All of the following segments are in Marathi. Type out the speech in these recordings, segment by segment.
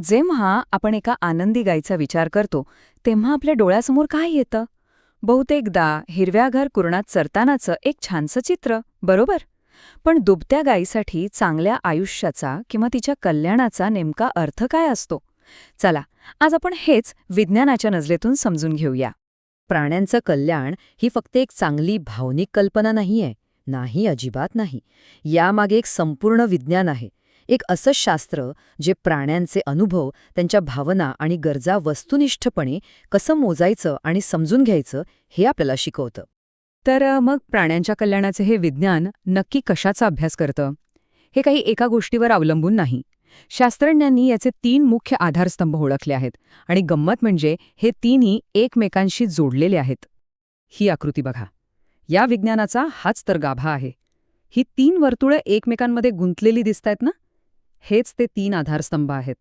जेव्हा आपण एका आनंदी गायीचा विचार करतो तेव्हा आपल्या डोळ्यासमोर काय येतं? बहुतेकदा हिरव्याघर कुरणात चरतानाचं एक छानसं चित्र, बरोबर? पण दुभत्या गायीसाठी चांगल्या आयुष्याचा किंवा तिच्या कल्याणाचा नेमका अर्थ काय असतो? चला, आज आपण हेच विज्ञानाच्या नजरेतून समजून घेऊया. प्राण्यांचं कल्याण ही फक्त एक चांगली भावनिक कल्पना नाहीये. नाही, अजिबात नाही. यामागे एक संपूर्ण विज्ञान आहे. एक असं शास्त्र जे प्राण्यांचे अनुभव, त्यांच्या भावना आणि गरजा वस्तुनिष्ठपणे कसं मोजायचं आणि समजून घ्यायचं हे आपल्याला शिकवतं. तर मग प्राण्यांच्या कल्याणाचे हे विज्ञान नक्की कशाचा अभ्यास करतं? हे काही एका गोष्टीवर अवलंबून नाही. शास्त्रज्ञांनी याचे 3 मुख्य आधारस्तंभ ओळखले आहेत आणि गंमत म्हणजे हे तीनही एकमेकांशी जोडलेले आहेत. ही आकृती बघा. या विज्ञानाचा हाच तर गाभा आहे. ही 3 वर्तुळं एकमेकांमध्ये गुंतलेली दिसतायत ना? हेच ते 3 आधारस्तंभ आहेत.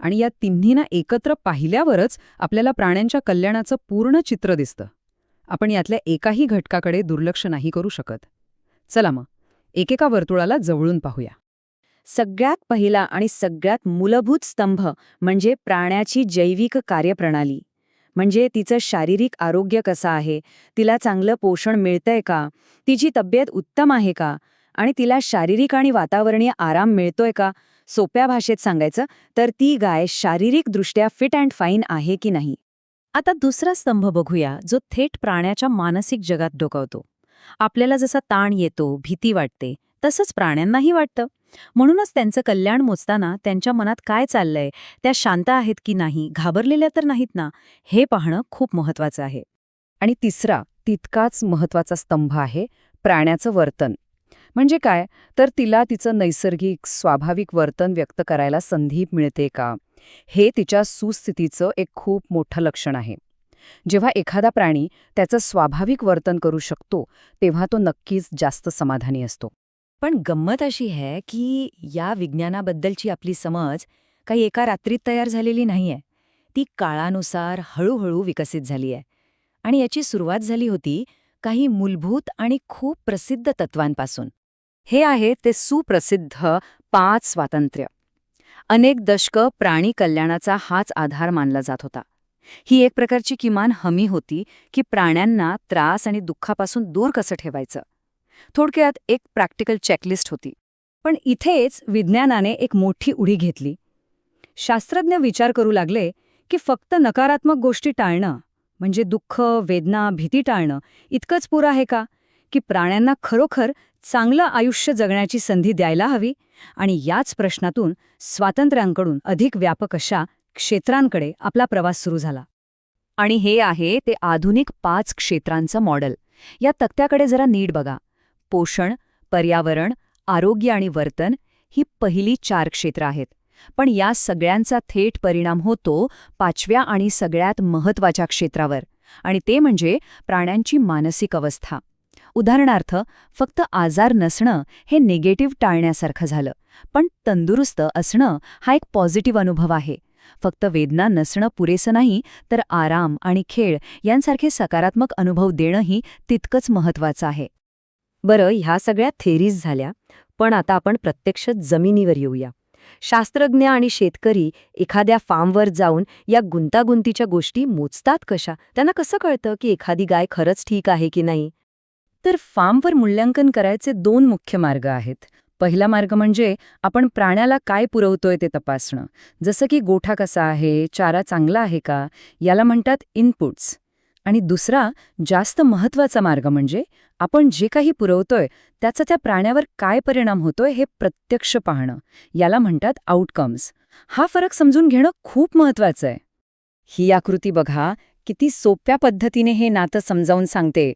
आणि या तिन्हींना एकत्र पाहिल्यावरच आपल्याला प्राण्यांच्या कल्याणाचं पूर्ण चित्र दिसतं. आपण यातल्या एकाही घटकाकडे दुर्लक्ष नाही करू शकत. चला मग, एकेका वर्तुळाला जवळून पाहूया. सगळ्यात पहिला आणि सगळ्यात मूलभूत स्तंभ म्हणजे प्राण्याची जैविक कार्यप्रणाली. म्हणजे तिचं शारीरिक आरोग्य कसं आहे, तिला चांगलं पोषण मिळतंय का, तिची तब्येत उत्तम आहे का, आणि तिला शारीरिक आणि वातावरणीय आराम मिळतोय का. सोप्या भाषेत सांगायचं तर ती गाय शारीरिकदृष्ट्या फिट अँड फाईन आहे की नाही. आता दुसरा स्तंभ बघूया, जो थेट प्राण्याच्या मानसिक जगात डोकावतो. आपल्याला जसा ताण येतो, भीती वाटते, तसंच प्राण्यांनाही वाटतं. म्हणूनच त्यांचं कल्याण मोजताना त्यांच्या मनात काय चाललंय, त्या शांत आहेत की नाही, घाबरलेल्या तर नाहीत ना, हे पाहणं खूप महत्वाचं आहे. आणि तिसरा, तितकाच महत्वाचा स्तंभ आहे प्राण्याचं वर्तन. म्हणजे काय, तर तिला तिचं नैसर्गिक स्वाभाविक वर्तन व्यक्त करायला संधी मिळते का, हे तिच्या सुस्थितीचं एक खूप मोठं लक्षण आहे. जेव्हा एखादा प्राणी त्याचं स्वाभाविक वर्तन करू शकतो तेव्हा तो नक्कीच जास्त समाधानी असतो. पण गंमत अशी आहे की या विज्ञानाबद्दलची आपली समज काही एका रात्रीत तयार झालेली नाहीये. ती काळानुसार हळूहळू विकसित झाली आहे. आणि याची सुरुवात झाली होती काही मूलभूत आणि खूप प्रसिद्ध तत्वांपासून. हे आहे ते सुप्रसिद्ध 5 स्वातंत्र्य. अनेक दशकं प्राणी कल्याणाचा हाच आधार मानला जात होता. ही एक प्रकारची किमान हमी होती की प्राण्यांना त्रास आणि दुःखापासून दूर कसं ठेवायचं. थोडक्यात एक प्रॅक्टिकल चेकलिस्ट होती. पण इथेच विज्ञानाने एक मोठी उडी घेतली. शास्त्रज्ञ विचार करू लागले की फक्त नकारात्मक गोष्टी टाळणं, म्हणजे दुःख, वेदना, भीती टाळणं इतकंच पुरं आहे का, की प्राण्यांना खरोखर चांगलं आयुष्य जगण्याची संधी द्यायला हवी. आणि याच प्रश्नातून स्वातंत्र्यांकडून अधिक व्यापक अशा क्षेत्रांकडे आपला प्रवास सुरू झाला. आणि हे आहे ते आधुनिक 5 क्षेत्रांचं मॉडेल. या तक्त्याकडे जरा नीट बघा. पोषण, पर्यावरण, आरोग्य आणि वर्तन ही पहिली 4 क्षेत्रं आहेत. पण या सगळ्यांचा थेट परिणाम होतो 5व्या आणि सगळ्यात महत्त्वाच्या क्षेत्रावर, आणि ते म्हणजे प्राण्यांची मानसिक अवस्था. उदाहरणार्थ, फक्त आजार नसणं हे निगेटिव्ह टाळण्यासारखं झालं, पण तंदुरुस्त असणं हा एक पॉझिटिव्ह अनुभव आहे. फक्त वेदना नसणं पुरेसं नाही, तर आराम आणि खेळ यांसारखे सकारात्मक अनुभव देणंही तितकंच महत्त्वाचं आहे. बरं, ह्या सगळ्या थेरीज झाल्या, पण आता आपण प्रत्यक्ष जमिनीवर येऊया. शास्त्रज्ञ आणि शेतकरी एखाद्या फार्मवर जाऊन या गुंतागुंतीच्या गोष्टी मोजतात कशा? त्यांना कसं कळतं की एखादी गाय खरंच ठीक आहे की नाही? तर फार्मवर मूल्यांकन करायचे 2 मुख्य मार्ग आहेत. पहिला मार्ग म्हणजे आपण प्राण्याला काय पुरवतोय ते तपासणं. जसं की गोठा कसा आहे, चारा चांगला आहे का, याला म्हणतात इनपुट्स. आणि दुसरा, जास्त महत्त्वाचा मार्ग म्हणजे आपण जे काही पुरवतोय त्याचा त्या प्राण्यावर काय परिणाम होतोय हे प्रत्यक्ष पाहणं. याला म्हणतात आउटकम्स. हा फरक समजून घेणं खूप महत्त्वाचं आहे. ही आकृती बघा, किती सोप्या पद्धतीने हे नातं समजावून सांगते.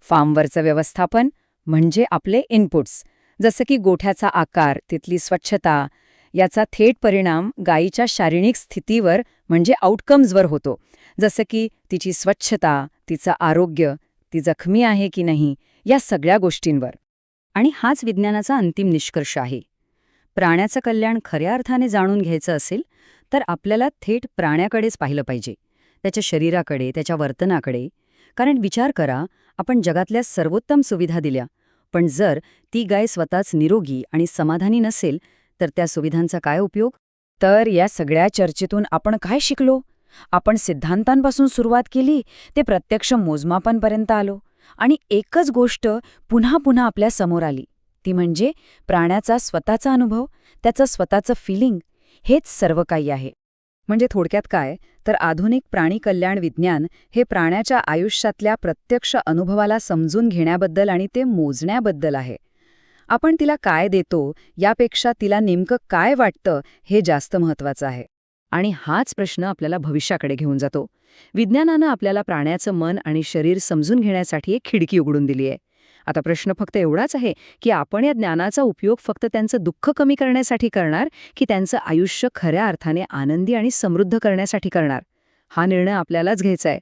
फार्मवरचं व्यवस्थापन म्हणजे आपले इनपुट्स, जसं की गोठ्याचा आकार, तिथली स्वच्छता, याचा थेट परिणाम गायीच्या शारीरिक स्थितीवर म्हणजे आउटकम्सवर होतो. जसं की तिची स्वच्छता, तिचं आरोग्य, ती जखमी आहे की नाही, या सगळ्या गोष्टींवर. आणि हाच विज्ञानाचा अंतिम निष्कर्ष आहे. प्राण्याचं कल्याण खऱ्या अर्थाने जाणून घ्यायचं असेल तर आपल्याला थेट प्राण्याकडेच पाहिलं पाहिजे, त्याच्या शरीराकडे, त्याच्या वर्तनाकडे. कारण विचार करा, आपण जगातल्या सर्वोत्तम सुविधा दिल्या, पण जर ती गाय स्वतःच निरोगी आणि समाधानी नसेल तर त्या सुविधांचा काय उपयोग? तर या सगळ्या चर्चेतून आपण काय शिकलो? आपण सिद्धांतांपासून सुरुवात केली, ते प्रत्यक्ष मोजमापांपर्यंत आलो, आणि एकच गोष्ट पुन्हा पुन्हा आपल्या समोर आली, ती म्हणजे प्राण्याचा स्वतःचा अनुभव, त्याचं स्वतःचं फिलिंग, हेच सर्व काही आहे. म्हणजे थोडक्यात काय, तर आधुनिक प्राणी कल्याण विज्ञान हे प्राण्याच्या आयुष्यातल्या प्रत्यक्ष अनुभवाला समजून घेण्याबद्दल आणि ते मोजण्याबद्दल आहे. आपण तिला काय देतो यापेक्षा तिला नेमकं काय वाटतं हे जास्त महत्त्वाचं आहे. आणि हाच प्रश्न आपल्याला भविष्याकडे घेऊन जातो. विज्ञानानं आपल्याला प्राण्याचं मन आणि शरीर समजून घेण्यासाठी एक खिडकी उघडून दिली आहे. आता प्रश्न फक्त एवढाच आहे की आपण या ज्ञानाचा उपयोग फक्त त्यांचं दुःख कमी करण्यासाठी करणार की त्यांचं आयुष्य खऱ्या अर्थाने आनंदी आणि समृद्ध करण्यासाठी करणार. हा निर्णय आपल्यालाच घ्यायचा आहे.